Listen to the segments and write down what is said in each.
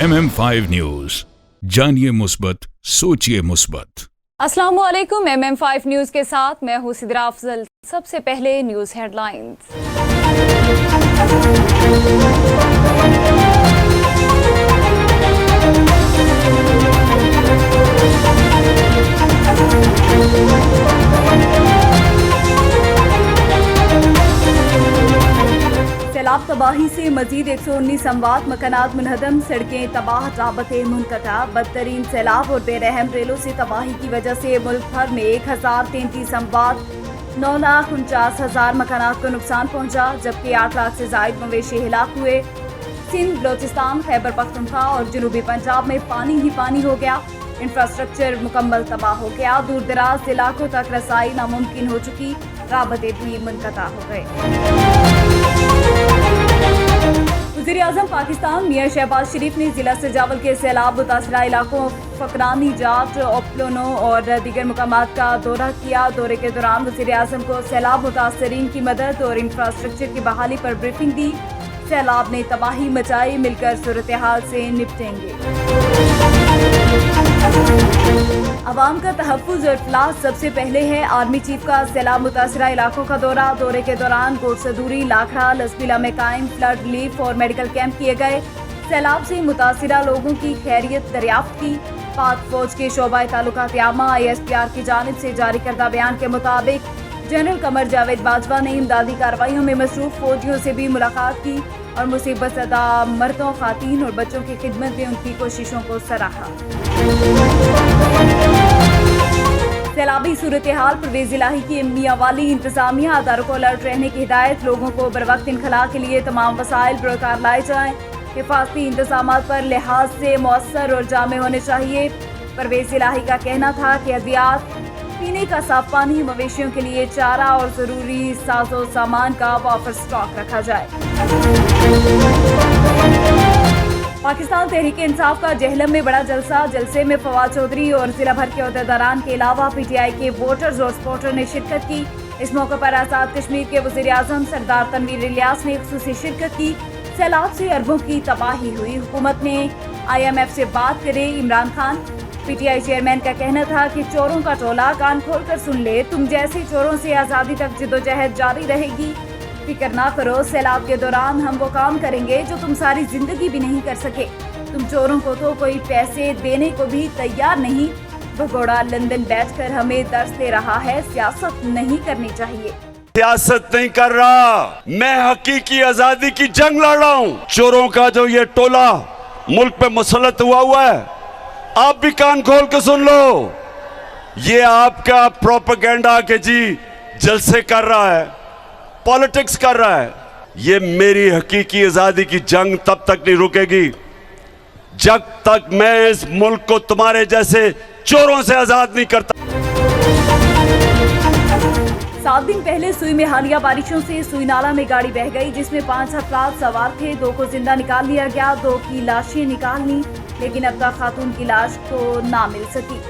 MM5 news, जानिए मुस्बत, सोचिए मुस्बत। अस्सलाम वालेकुम। MM5 न्यूज के साथ मैं हूं सिद्रा अफजल। सबसे पहले न्यूज हेडलाइंस। सैलाब तबाही से मजीद 119 अमवात, मकानात मुनहदम, सड़कें तबाह, राबतें मुनक़ता। बदतरीन सैलाब और बेरहम रेलों से तबाही की वजह से मुल्क भर में 1033 अमवात, 9,49,000 मकानात को नुकसान पहुँचा, जबकि 8 लाख से जायद मवेशी हिलाक हुए। सिंध, बलोचिस्तान, खैबर पख्तूनख्वा और जनूबी पंजाब में पानी ही पानी हो गया। इंफ्रास्ट्रक्चर मुकम्मल तबाह हो गया। दूर दराज इलाकों तक रसाई नामुमकिन हो चुकी, राबतें भी मुनक़ता हो गए। वज़ीर-ए-आज़म पाकिस्तान मियां शहबाज शरीफ ने जिला सजावल के सैलाब मुतासरा इलाकों फकरानी जाट, ओपलोनो और दीगर मकामात का दौरा किया। दौरे के दौरान वज़ीर-ए-आज़म को सैलाब मुतासरीन की मदद और इंफ्रास्ट्रक्चर की बहाली पर ब्रीफिंग दी। सैलाब ने तबाही मचाई, मिलकर सूरत हाल से निपटेंगे। अवाम का तहफ़्फ़ुज़ और इफ्लास सबसे पहले है। आर्मी चीफ का सैलाब मुतासरा इलाकों का दौरा। दौरे के दौरान गोटसदूरी, लाखड़ा, लसपीला में कायम फ्लड रिलीफ और मेडिकल कैंप किए गए। सैलाब से मुतासरा लोगों की खैरियत दरियाफ्त की। पाक फौज के शोबा ताल्लुकात आमा ISPR की जानिब से जारी करदा बयान के मुताबिक जनरल कमर जावेद बाजवा ने इमदादी कार्रवाइयों में मसरूफ फौजियों से भी मुलाकात की और मुसीबत ज़दा मर्दों, खातीन और बच्चों की खिदमत में उनकी कोशिशों को सराहा। सैलाबी सूरत हाल परवेज़ इलाही की मियांवाली इंतजामिया अदारों को अलर्ट रहने की हिदायत। लोगों को बरवक्त इनखला के लिए तमाम वसाइल बरकार लाए जाएँ। हिफाजती इंतजामात पर लिहाज से मौसर और जामे होने चाहिए। परवेज़ इलाही का कहना था कि अद्वियात, पीने का साफ पानी, मवेशियों के लिए चारा और ज़रूरी साजो सामान का वाफर स्टॉक रखा जाए। पाकिस्तान तहरीक इंसाफ का जहलम में बड़ा जलसा। जलसे में फवाद चौधरी और जिला भर के अहदेदारान के अलावा PTI के वोटर्स और सपोर्टर ने शिरकत की। इस मौके पर आज़ाद कश्मीर के वज़ीर-ए-आज़म सरदार तनवीर इलियास ने खुसूसी शिरकत की। सैलाब से अरबों की तबाही हुई, हुकूमत ने IMF से बात करे। इमरान खान, PTI चेयरमैन का कहना था कि चोरों का टोला कान खोल कर सुन ले, तुम जैसे चोरों से आज़ादी तक जिद्दोजहद जारी रहेगी। फिक्र ना करो, सैलाब के दौरान हम वो काम करेंगे जो तुम सारी जिंदगी भी नहीं कर सके। तुम चोरों को तो कोई पैसे देने को भी तैयार नहीं। भगोड़ा लंदन बैठकर हमें दर्स दे रहा है, सियासत नहीं करनी चाहिए। सियासत नहीं कर रहा, मैं हकीकी आजादी की जंग लड़ रहा हूँ। चोरों का जो ये टोला मुल्क पे मुसल्लत हुआ है, आप भी कान खोल के सुन लो। ये आपका प्रोपेगेंडा के जी जलसे कर रहा है, पॉलिटिक्स कर रहा है। ये मेरी हकीकी आजादी की जंग तब तक नहीं रुकेगी जब तक मैं इस मुल्क को तुम्हारे जैसे चोरों से आजाद नहीं करता। 7 दिन पहले सुई में हालिया बारिशों से सुई नाला में गाड़ी बह गई, जिसमें 5 अफराद सवार थे। 2 को जिंदा निकाल लिया गया, 2 की लाशें निकाल ली, लेकिन अब तक खातून की लाश को ना मिल सकी।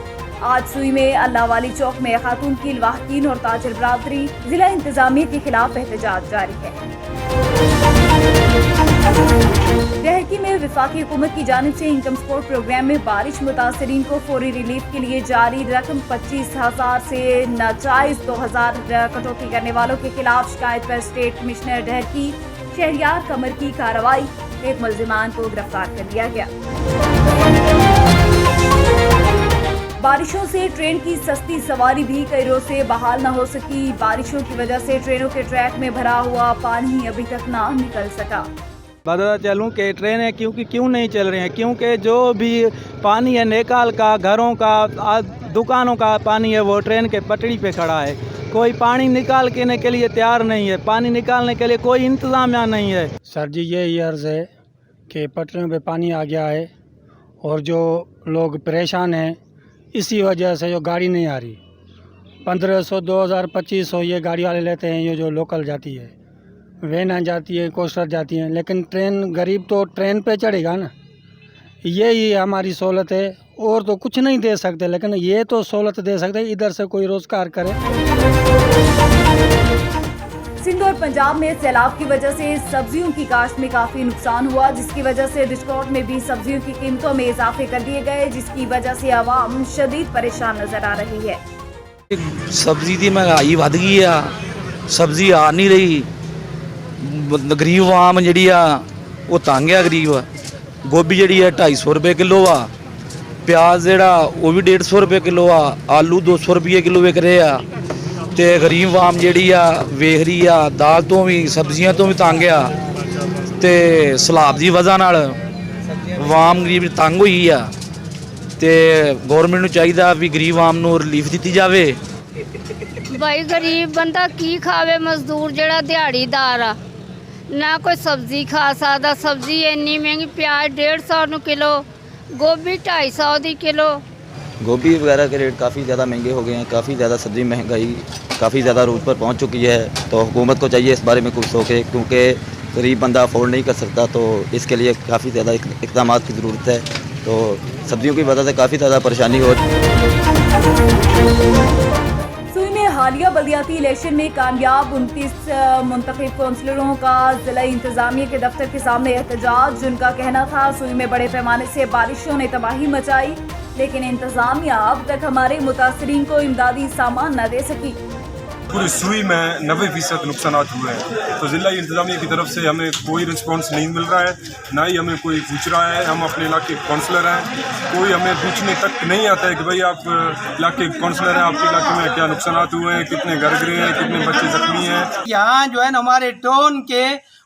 आज सुई में अल्लाह वाली चौक में खातून की लवाहकीन और ताजर बरादरी जिला इंतजामिया के खिलाफ एहतजाज जारी है। दहकी में वफाकी हुकूमत की जानिब से इनकम सपोर्ट प्रोग्राम में बारिश मुतासरीन को फौरी रिलीफ के लिए जारी रकम 25,000 से नाजायज 2,000 कटौती करने वालों के खिलाफ शिकायत पर स्टेट कमिश्नर दहकी शहरियार कमर की कार्रवाई। एक मुल्जिमान को गिरफ्तार कर लिया गया। बारिशों से ट्रेन की सस्ती सवारी भी कई रोज से बहाल न हो सकी। बारिशों की वजह से ट्रेनों के ट्रैक में भरा हुआ पानी अभी तक ना निकल सका। बताता चलूँ कि ट्रेनें क्यों नहीं चल रही हैं, क्योंकि जो भी पानी है नेकाल का, घरों का, दुकानों का पानी है, वो ट्रेन के पटड़ी पे खड़ा है। कोई पानी निकाल के लिए तैयार नहीं है, पानी निकालने के लिए कोई इंतजामिया नहीं है। सर जी ये अर्ज़ है कि पटरियों पे पानी आ गया है और जो लोग परेशान हैं इसी वजह से जो गाड़ी नहीं आ रही। 1500, 2000, 2500 ये गाड़ी वाले लेते हैं। ये जो लोकल जाती है, वैन जाती है, कोस्टर जाती हैं, लेकिन ट्रेन, गरीब तो ट्रेन पे चढ़ेगा ना। यही हमारी सहूलत है, और तो कुछ नहीं दे सकते, लेकिन ये तो सहूलत दे सकते, इधर से कोई रोज़गार करे। सिंध और पंजाब में सैलाब की वजह से सब्जियों की काश्त में काफी नुकसान हुआ, जिसकी वजह से डिस्काउंट में भी सब्जियों की कीमतों में इजाफे कर दिए गए, जिसकी वजह से आवाम शदीद परेशान नजर आ रही है। सब्जी की महंगाई वध गई आ, सब्जी आ नहीं रही, गरीब आम जी वो तंग आ, गरीब गोभी जी है 250 रुपये किलो आ, प्याज जोड़ा वो भी 150 रुपये किलो आ, आलू 200 रुपये किलो विक रहे आ, तो गरीब आम जी वेख रही आ, दाल तो भी सब्जियां तो भी तंग आ, तो सैलाब की वजह नाल आम गरीब तंग हुई आ, तो गौरमेंट नूं चाहिए भी गरीब आम नूं रिलीफ दी जाए। भाई गरीब बंदा की खावे, मजदूर जड़ा दिहाड़ीदार आ ना कोई सब्जी खा सकता, सब्जी इन्नी महंगी, प्याज 150 किलो, गोभी 250 दी किलो। गोभी वगैरह के रेट काफ़ी ज़्यादा महंगे हो गए हैं, काफ़ी ज़्यादा सब्जी महंगाई काफ़ी ज़्यादा रूज पर पहुंच चुकी है, तो हुकूमत को चाहिए इस बारे में कुछ सोचे, क्योंकि गरीब बंदा अफोर्ड नहीं कर सकता, तो इसके लिए काफ़ी ज़्यादा इक़दाम की ज़रूरत है। तो सब्जियों की वजह से काफ़ी ज़्यादा परेशानी हो सुई में हालिया बल्दियाती इलेक्शन में कामयाब 29 मुंतखब कौंसलरों का जिला इंतजामिया के दफ्तर के सामने एहतजाज, जिनका कहना था सुई में बड़े पैमाने से बारिशों ने तबाही मचाई, लेकिन इंतजामिया अब तक हमारे मुतासरीन को इमदादी सामान न दे सकी। पूरी सुई में 90% नुकसान हुए हैं, तो ज़िला इंतजामिया की तरफ से हमें कोई रिस्पांस नहीं मिल रहा है, ना ही हमें कोई पूछ रहा है। हम अपने इलाके के काउंसलर हैं, कोई हमें पूछने तक नहीं आता है कि भाई आप इलाके के काउंसलर हैं, आपके इलाके में क्या नुकसान हुए हैं, कितने घर गिरे हैं, कितने बच्चे जख्मी हैं। यहाँ जो है ना हमारे टाउन के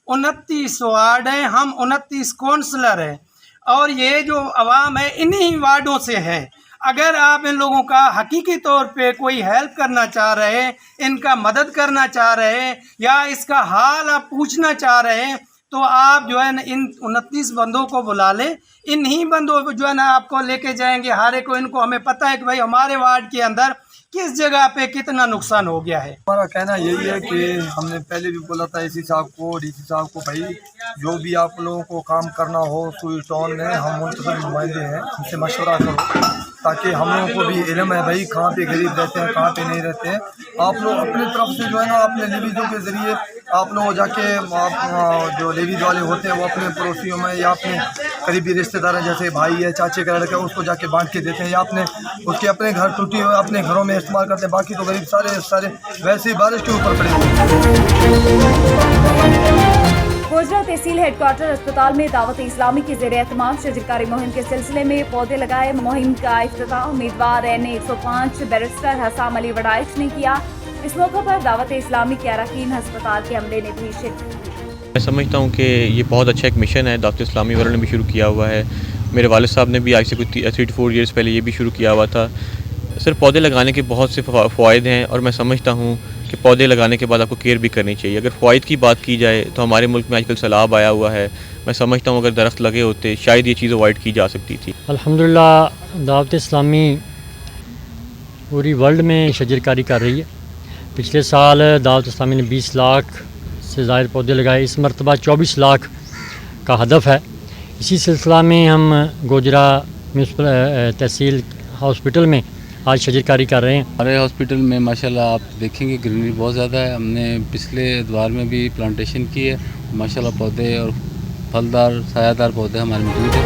29 वार्ड हैं, हम 29 काउंसलर हैं, और ये जो आवाम है इन्हीं वार्डों से है। अगर आप इन लोगों का हकीकी तौर पे कोई हेल्प करना चाह रहे हैं, इनका मदद करना चाह रहे हैं, या इसका हाल आप पूछना चाह रहे हैं, तो आप जो है ना इन 29 बंदों को बुला लें, इन्हीं बंदों को जो है ना आपको लेके जाएंगे हारे को। इनको हमें पता है कि भाई हमारे वार्ड के अंदर किस जगह पे कितना नुकसान हो गया है। हमारा कहना यही है कि हमने पहले भी बोला था एसी साहब को, डीसी साहब को, भाई जो भी आप लोगों को काम करना हो सुई टाउन में, हम मुंतज़िर नुमाइंदे हैं, हमसे मशवरा करो, ताकि हम लोगों को भी इल्म है भाई कहाँ पे गरीब रहते हैं, कहाँ पे नहीं रहते हैं। आप लोग अपने तरफ से जो है ना अपने लेवीज़ों के ज़रिए आप लोग जाके जो लेवीज़ वाले होते हैं वो अपने पड़ोसियों में या अपने करीबी रिश्तेदार जैसे भाई है, चाचे का लड़का, उसको जाके बांट के देते हैं, या अपने उसके अपने घर टूटी हुए अपने घरों में इस्तेमाल करते हैं। बाकी तो गरीब सारे वैसे ही बारिश के ऊपर पड़े हुए। गोजरा तहसील हेडक्वार्टर अस्पताल में दावत इस्लामी की ज़ेर एहतमाम शजरकारी मुहिम के सिलसिले में पौधे लगाए। मुहिम का इफ्तिताह उम्मीदवार NA-105 बैरिस्टर हसाम अली वड़ाइच ने किया। इस मौके पर दावत इस्लामी के अरकान अस्पताल के अमले ने भी शिरकत की। मैं समझता हूँ कि ये बहुत अच्छा एक मिशन है, दावत इस्लामी वालों ने भी शुरू किया हुआ है। मेरे वालिद साहब ने भी आज से कुछ 3 to 4 ईयर्स पहले ये भी शुरू किया हुआ था। सिर्फ पौधे लगाने के बहुत से फ़ायदे हैं, और मैं समझता हूँ कि पौधे लगाने के बाद आपको केयर भी करनी चाहिए। अगर फ़ायद की बात की जाए तो हमारे मुल्क में आजकल सैलाब आया हुआ है, मैं समझता हूँ अगर दरख्त लगे होते शायद ये चीज़ अवॉइड की जा सकती थी। अल्हम्दुलिल्लाह दावत इस्लामी पूरी वर्ल्ड में शजरकारी कर रही है। पिछले साल दावत इस्लामी ने 20 लाख से ज़ायद पौधे लगाए, इस मरतबा 24 लाख का हदफ है। इसी सिलसिला में हम गोजरा म्यूनसिपल तहसील हॉस्पिटल में आज शजरकारी कर रहे हैं। हमारे हॉस्पिटल में माशाल्लाह आप देखेंगे ग्रीनरी बहुत ज़्यादा है। हमने पिछले द्वार में भी प्लांटेशन की है, माशाल्लाह पौधे और फलदार सायादार पौधे हमारे मौजूद हैं।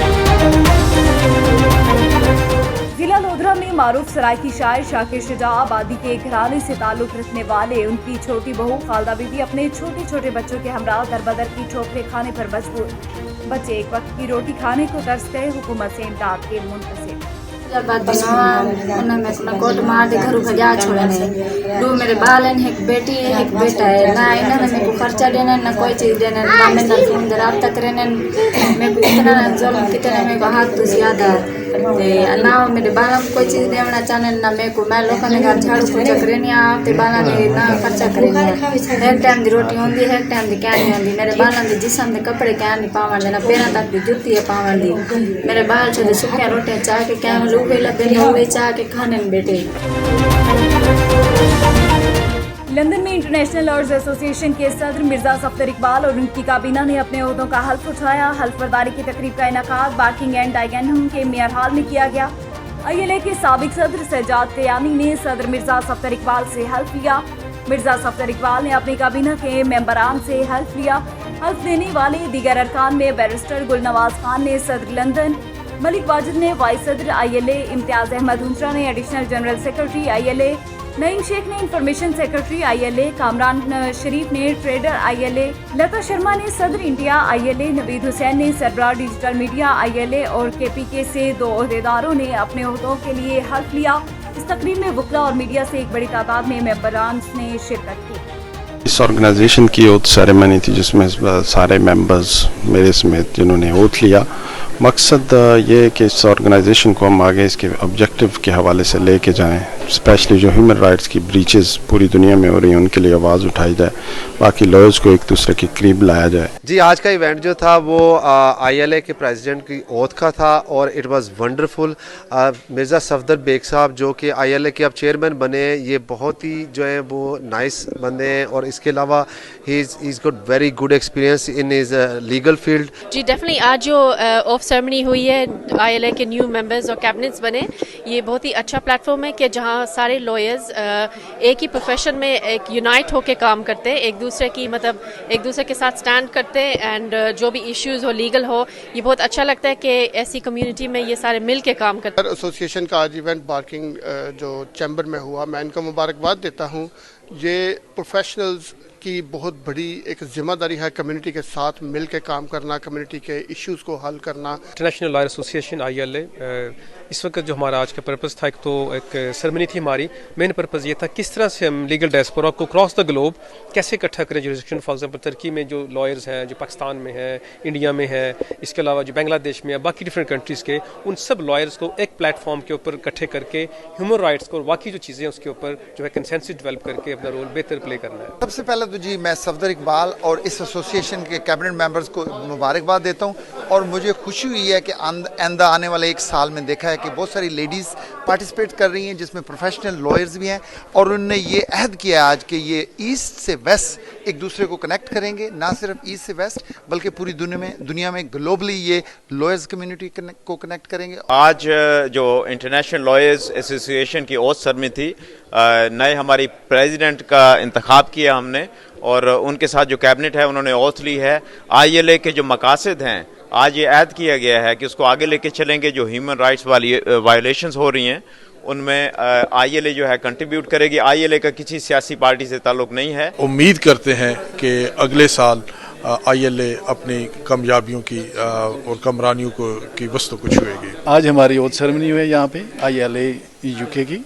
जिला लोधरा में मारूफ सराइकी शायर शाकिर शुजा आबादी के घराने से ताल्लुक़ रखने वाले उनकी छोटी बहू खालदा बीबी अपने छोटे छोटे बच्चों के हमरा दरबदर की ठोकरें खाने पर मजबूर। बच्चे एक वक्त की रोटी खाने को तरस गए, हुकूमत से इमदाद के मुंतज़िर। कोट मार दे घर भजा छोड़े दो मेरे बाल हैं, एक बेटी है एक बेटा है, ना इन्होंने मेरे को खर्चा देना ना कोई चीज़ देना, ना मेरे ना फोन दे रहा तक रहने मेरे को इतना जुल्म कितना मेरे को हाथ तो ज़्यादा ना मेरे बाल में कोई चीज़ देना चाहने ना मेरे को। मैं लोगों ने घर झाड़ू पोछा करे नहीं आते बाल ने ना खर्चा करेंगे। एक टाइम की रोटी होती है, एक टाइम की क्या नहीं होती। मेरे बालों के जिसम के कपड़े क्या नहीं पावन देना, पैरों तक की जुत्ती है पावन दी। मेरे बाल छोटे सुखिया रोटियाँ चाह के क्या लूहे लगे हुए चाह के खाने में बेटे। लंदन में इंटरनेशनल लॉयर्स एसोसिएशन के सदर मिर्जा सफदर इकबाल और उनकी काबीना ने अपने ओहदों का हल्फ उठाया। हल्फ बर्दारी की तकरीब का इनेकाद बार्किंग एंड डाइगनहम के मेयर हॉल में किया गया। ILA के साबिक सदर सज्जाद तयानी ने सदर मिर्जा सफदर इकबाल से हल्फ लिया। मिर्जा सफदर इकबाल ने अपनी काबीना के मेंबरान से हल्फ लिया। हल्फ देने वाले दीगर अरकान में बैरिस्टर गुलनवाज खान ने सदर लंदन, मलिक वाजिद ने वाइस सदर ILA, इम्तियाज अहमद हुंसरा ने additional general secretary ILA, Naeem Sheikh ने information secretary ILA, Kamran Sharif ने ट्रेडर ILA, लता शर्मा ने सदर इंडिया ILA, नवीद हुसैन ने सरबराह डिजिटल मीडिया ILA और KPK से 2 ओहदेदारों ने अपने ओहदों के लिए हल्फ लिया। इस तकरीब में वकला और मीडिया से एक बड़ी तादाद में मेंबरान ने शिरकत की। इस ऑर्गेनाइजेशन की ओथ सेरेमनी थी जिसमें सारे मेंबर्स मेरे समेत जिन्होंने ओथ लिया। मकसद ये है कि इस ऑर्गेनाइजेशन को हम आगे इसके ऑब्जेक्टिव के हवाले से लेके जाएं, स्पेशली जो ह्यूमन राइट्स की ब्रीचेस पूरी दुनिया में हो रही हैं उनके लिए आवाज़ उठाई जाए, बाकी लॉयर्स को एक दूसरे के करीब लाया जाए। जी, आज का इवेंट जो था वो ILA के प्रेसिडेंट की ओथ का था और it was wonderful. Mirza Safdar Baig साहब जो कि ILA के अब चेयरमैन बने, ये बहुत ही जो है वो नाइस बंदे हैं और इसके अलावा ही he's got very good experience in his legal field. जी डेफिनेटली आज जो ऑफ सेरेमनी हुई है, ILA के न्यू मेंबर्स और कैबिनेट्स बने, ये बहुत ही अच्छा प्लेटफॉर्म है कि जहाँ सारे लॉयर्स एक ही प्रोफेशन में एक यूनाइट होकर काम करते हैं, एक दूसरे के साथ स्टैंड करते हैं एंड जो भी इश्यूज हो, लीगल हो, ये बहुत अच्छा लगता है कि ऐसी कम्युनिटी में ये सारे मिल के काम करते हैं। एसोसिएशन का आज इवेंट बार्किंग जो चैम्बर में हुआ, मैं इनको मुबारकबाद देता हूँ। ये प्रोफेशनल्स की बहुत बड़ी एक जिम्मेदारी है कम्युनिटी के साथ मिल के काम करना, कम्युनिटी के इश्यूज़ को हल करना। इंटरनेशनल लॉयर एसोसिएशन ILA, इस वक्त जो हमारा आज का पर्पज़ था, एक तो एक सेरेमनी थी हमारी, मेन पर्पज़ ये था किस तरह से हम लीगल डायस्पोरा को क्रॉस द ग्लोब कैसे इकट्ठा करें। जुरिस्डिक्शन फॉर एग्जाम्पल तुर्की में जो लॉयर्स हैं, जो पाकिस्तान में हैं, इंडिया में है, इसके अलावा जो बांग्लादेश में है, बाकी डिफरेंट कंट्रीज़ के, उन सब लॉयर्स को एक प्लेटफॉर्म के ऊपर इकट्ठे करके ह्यूमन राइट्स को और बाकी जो चीज़ें उसके ऊपर जो है कंसेंसस डेवलप करके अपना रोल बेहतर प्ले करना है। सबसे पहले तो जी मैं सफदर इकबाल और इस एसोसिएशन के कैबिनेट मेंबर्स को मुबारकबाद देता हूं और मुझे खुशी हुई है कि आइंदा आने वाले एक साल में देखा है कि बहुत सारी लेडीज़ पार्टिसिपेट कर रही हैं, जिसमें प्रोफेशनल लॉयर्स भी हैं और उन्होंने ये अहद किया आज कि ये ईस्ट से वेस्ट एक दूसरे को कनेक्ट करेंगे, ना सिर्फ ईस्ट से वेस्ट बल्कि पूरी दुनिया में ग्लोबली ये लॉयर्स कम्युनिटी को कनेक्ट करेंगे। आज जो इंटरनेशनल लॉयर्स एसोसिएशन की ओथ सेरेमनी थी, नए हमारी प्रेसिडेंट का इंतखाब किया हमने और उनके साथ जो कैबिनेट है उन्होंने ओथ ली है। ILA के जो मकासद हैं, आज ये ऐद किया गया है कि उसको आगे लेके चलेंगे। जो ह्यूमन राइट्स वाली वायलेशंस हो रही हैं उनमें ILA जो है कंट्रीब्यूट करेगी। ILA का किसी सियासी पार्टी से ताल्लुक़ नहीं है। उम्मीद करते हैं कि अगले साल ILA अपनी कामयाबियों की और कमरानियों की वस्तु को छुएगी। आज हमारी ओथ सेरेमनी हुई है यहाँ पे ILA UK की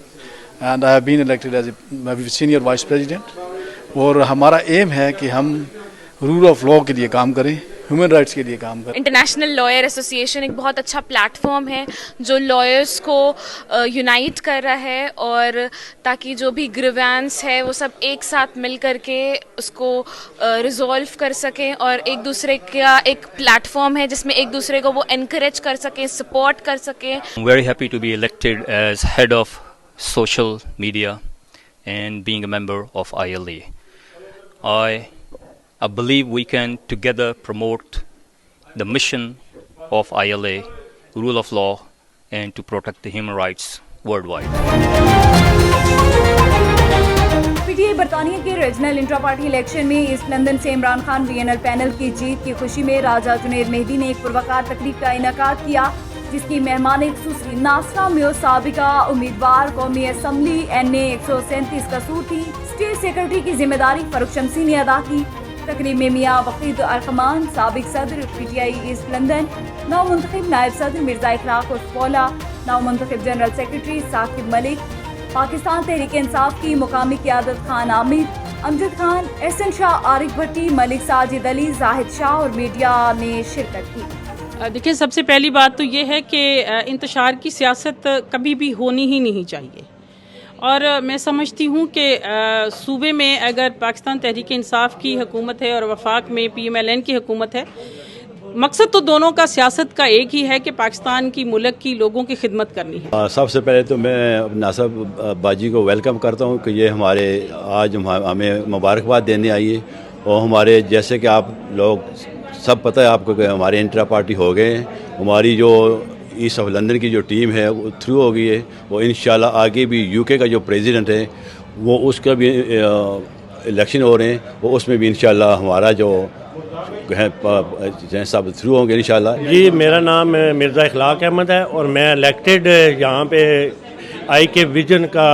and I have been elected as a senior vice president और हमारा एम है कि हम रूल ऑफ लॉ के लिए काम करें, ह्यूमन राइट्स के लिए काम करें। इंटरनेशनल लॉयर एसोसिएशन एक बहुत अच्छा प्लेटफॉर्म है जो लॉयर्स को यूनाइट कर रहा है और ताकि जो भी ग्रीवेंस है वो सब एक साथ मिल करके उसको रिजॉल्व कर सकें और एक दूसरे का एक प्लेटफॉर्म है जिसमें एक दूसरे को वो एनकरेज कर सकें, सपोर्ट कर सकें। Very happy to be elected as head of social media and being a member of ILA. I believe we can together promote the mission of ILA, rule of law, and to protect the human rights worldwide. PTI बरतानिया के regional intra party election में east London से Imran Khan VNL panel की जीत की खुशी में राजा जुनैद मेहदी ने एक पुरवकार तकरीब का इनेकाद किया, जिसकी मेहमान खुसूसी नासरा में साबिका उम्मीदवार कौमी असम्बली NA 137 कसूर थी। स्टेट सेक्रेटरी की जिम्मेदारी फरूख शमसी ने अदा की। तकरीब में मियाँ वकीद अरकमान, साबिक सदर PTI ईस्ट लंदन, नौ मुंतखब नायब सदर मिर्जा इखलाक उर्फपोला, नौ मुंतखब जनरल सेक्रेटरी साकिब मलिक, पाकिस्तान तहरीक इंसाफ की मुकामी क़यादत खान आमिर, अमजद खान, एहसन शाह, आरिफ भट्टी, मलिक साजिद अली, जाहिद शाह और मीडिया ने शिरकत की। देखिए, सबसे पहली बात तो ये है कि इंतशार की सियासत कभी भी होनी ही नहीं चाहिए और मैं समझती हूँ कि सूबे में अगर पाकिस्तान तहरीक इंसाफ की हुकूमत है और वफाक में PMLN की हुकूमत है, मकसद तो दोनों का सियासत का एक ही है कि पाकिस्तान की मुल्क की लोगों की खिदमत करनी है। सबसे पहले तो मैं नासिर बाजी को वेलकम करता हूँ कि ये हमारे आज हमें मुबारकबाद देने आई है और हमारे जैसे कि आप लोग सब पता है आपको कि हमारे इंट्रा पार्टी हो गए हैं। हमारी जो ईस्ट ऑफ लंदन की जो टीम है वो थ्रू हो गई है, वो इंशाल्लाह आगे भी UK का जो प्रेसिडेंट है वो उसका भी इलेक्शन हो रहे हैं, वो उसमें भी इंशाल्लाह हमारा जो है सब थ्रू होंगे इंशाल्लाह। जी, मेरा नाम मिर्ज़ा इखलाक अहमद है और मैं इलेक्टेड यहाँ पे आई के विजन का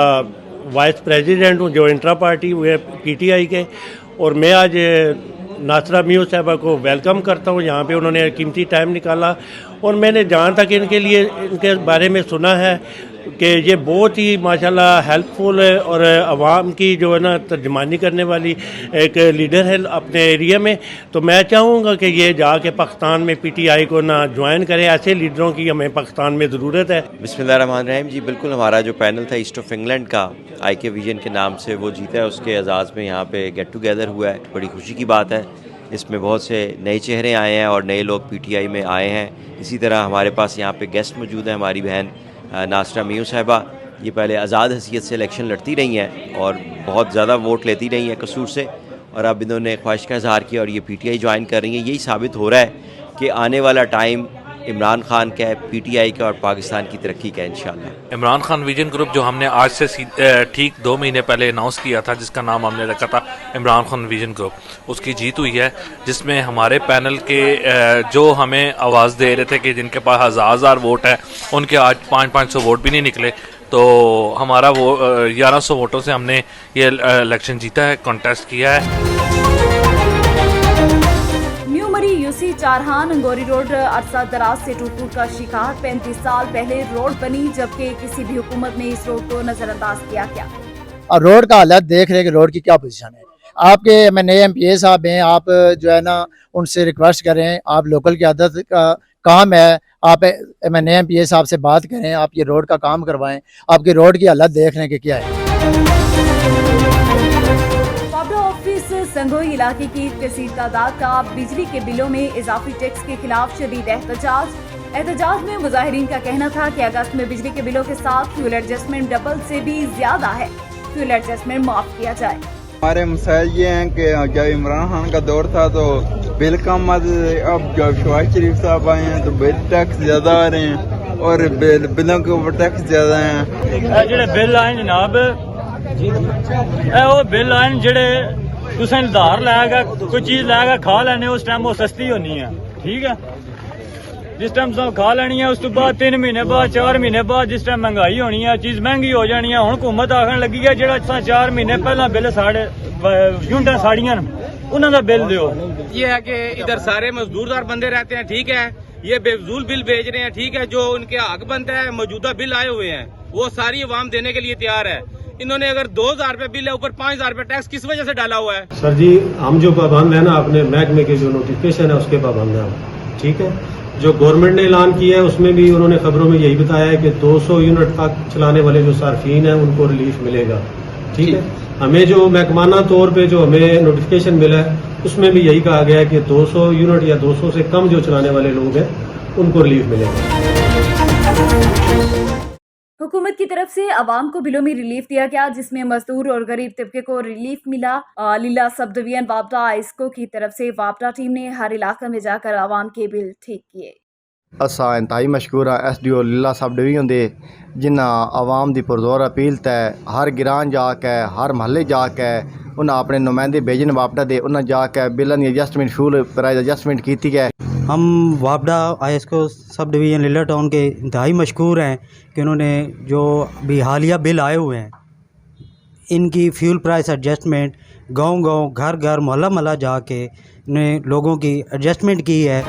वाइस प्रेसिडेंट हूँ, जो इंट्रा पार्टी हुए PTI के। और मैं आज नासरा मियो साहबा को वेलकम करता हूँ। यहाँ पे उन्होंने कीमती टाइम निकाला और मैंने जहाँ तक इनके बारे में सुना है कि ये बहुत ही माशाल्लाह हेल्पफुल है और आवाम की जो है ना तर्जमानी करने वाली एक लीडर है अपने एरिया में। तो मैं चाहूँगा कि ये जाके पाकिस्तान में PTI को ना ज्वाइन करें। ऐसे लीडरों की हमें पाकिस्तान में ज़रूरत है। बिस्मिल्लाहिर्रहमानिर्रहीम। जी बिल्कुल, हमारा जो पैनल था ईस्ट ऑफ इंग्लैंड का IK विजन के नाम से वो जीता है, उसके एजाज़ में यहाँ पे गेट टुगेदर हुआ है। बड़ी खुशी की बात है। इसमें बहुत से नए चेहरे आए हैं और नए लोग PTI में आए हैं। इसी तरह हमारे पास यहाँ पे गेस्ट मौजूद हैं, हमारी बहन नासरा मियो साहिबा। ये पहले आज़ाद हैसियत से इलेक्शन लड़ती रही हैं और बहुत ज़्यादा वोट लेती रही हैं कसूर से, और अब इन्होंने ख्वाहिश का इज़हार किया और ये PTI ज्वाइन कर रही हैं। यही साबित हो रहा है कि आने वाला टाइम इमरान खान का है, PTI का और पाकिस्तान की तरक्की का इंशाल्लाह। इमरान खान विजन ग्रुप जो हमने आज से ठीक 2 महीने पहले अनाउंस किया था, जिसका नाम हमने रखा था इमरान खान विजन ग्रुप, उसकी जीत हुई है, जिसमें हमारे पैनल के जो हमें आवाज़ दे रहे थे कि जिनके पास हज़ार वोट है, उनके आज 500 वोट भी नहीं निकले। तो हमारा वो 1100 वोटों से हमने ये इलेक्शन जीता है, कॉन्टेस्ट किया है। यूसी चारहान अंगोरी रोड अरसा दराज से टूट का शिकार। 35 साल पहले रोड बनी, जबकि किसी भी हुकूमत ने इस रोड को नजरअंदाज किया क्या। और रोड का हालत देख रहे कि रोड की क्या पोजीशन है। आपके MNA MPA साहब हैं, आप जो है ना उनसे रिक्वेस्ट करें, आप लोकल की आदत का काम है, आप MNA MPA साहब से बात करें, आप ये रोड का काम करवाएं। आपकी रोड की हालत देख रहे कि क्या है। संगोई इलाके की कसीर तादाद का बिजली के बिलों में इजाफी टैक्स के खिलाफ शदीद एहतजाज में मुजाहिरीन का कहना था कि अगस्त में बिजली के बिलों के साथ फ्यूल एडजस्टमेंट डबल से भी ज्यादा है, फ्यूल एडजस्टमेंट माफ किया जाए। हमारे मसाइल ये हैं कि जब इमरान खान का दौर था तो बिल कम आते थे, अब जब शहबाज शरीफ साहब आए हैं तो बिल टैक्स ज्यादा आ रहे हैं और बिलों के ऊपर टैक्स ज्यादा हैं। जेडे बिल आए जनाब, वो बिल आए जेडे तुसें उधार लैगा कोई चीज़ लैगा खा लैने, उस टाइम वो सस्ती होनी है, ठीक है। जिस टाइम तुम खा लेनी है, उस तो बाद 3 महीने बाद 4 महीने बाद जिस टाइम महंगाई होनी है, चीज़ महंगी हो जानी है। हुण हुकूमत आखन लगी है जेड़ा 4 महीने पहला बिल साढ़े यूनिटां साड़ियां उन्हां दा बिल दिओ। ये है कि इधर सारे मजदूरदार बंदे रहते हैं, ठीक है। ये बेफजूल बिल भेज रहे हैं, ठीक है। जो उनके हक बनता है, मौजूदा बिल आए हुए हैं, वो सारी अवाम देने के लिए तैयार है। इन्होंने अगर 2000 रुपये बिल है, ऊपर 5000 रुपये टैक्स किस वजह से डाला हुआ है? सर जी, हम जो पाबंद है ना, अपने महकमे के जो नोटिफिकेशन है उसके पाबंद है, ठीक है। जो गवर्नमेंट ने ऐलान किया है उसमें भी उन्होंने खबरों में यही बताया है कि 200 यूनिट तक चलाने वाले जो सार्फिन हैं उनको रिलीफ मिलेगा, ठीक है। हमें जो महकमाना तौर पे जो हमें नोटिफिकेशन मिला है उसमें भी यही कहा गया है कि 200 यूनिट या 200 से कम जो चलाने वाले लोग हैं उनको रिलीफ मिलेगा। हुकूमत की तरफ से आवाम को बिलों में रिलीफ दिया गया, जिसमें मजदूर और गरीब तबके को रिलीफ मिला। लीला सब डिवीजन वापडा आइस्को की तरफ से वापडा टीम ने हर इलाके में जाकर आवाम के बिल ठीक किए। असा इंतहाई मशहूर हाँ SDO लीला सब डिवीजन दे, जिन्हें आवाम की पुरजोर अपील तय हर गिरान जाके हर महल्ले जाके उन्हें अपने नुमाइंदे भेजन वापडा दे, उन्हें जाके बिलन एडजस्टमेंट फ्यूल प्राइस एडजस्टमेंट की है। हम वापडा आइस्को सब डिवीज़न लीला टाउन के इंतहाई मशहूर हैं कि उन्होंने जो भी हालिया बिल आए हुए हैं, इनकी फ्यूल प्राइस एडजस्टमेंट गांव-गांव घर-घर मोहल्ला जाके ने लोगों की एडजस्टमेंट की है।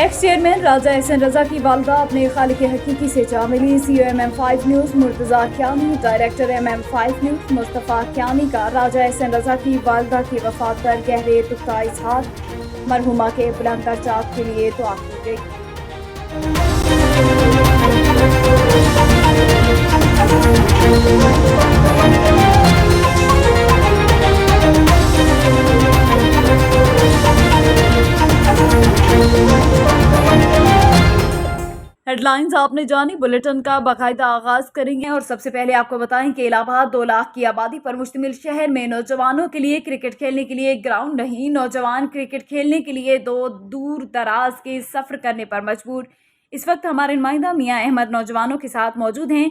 एक्स चेयरमैन राजा एहसन रजा की वालदा अपने खालिक हकीकी से जा मिली। CEO MM5 news Murtaza Kayani, director MM5 news Mustafa Kayani का राजा एहसन रजा की वालदा की वफ़ात पर गहरे दुख का इजहार। मरहुमा के बुलंद दर्जात के लिए दुआ की गई। हेडलाइंस आपने जानी, बुलेटिन का बाकायदा आगाज करेंगे और सबसे पहले आपको बताएं कि इलाहाबाद 2 लाख की आबादी पर मुश्तमिल शहर में नौजवानों के लिए क्रिकेट खेलने के लिए ग्राउंड नहीं। नौजवान क्रिकेट खेलने के लिए दूर दराज के सफ़र करने पर मजबूर। इस वक्त हमारे नुमाइंदा मियाँ अहमद नौजवानों के साथ मौजूद हैं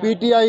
PTI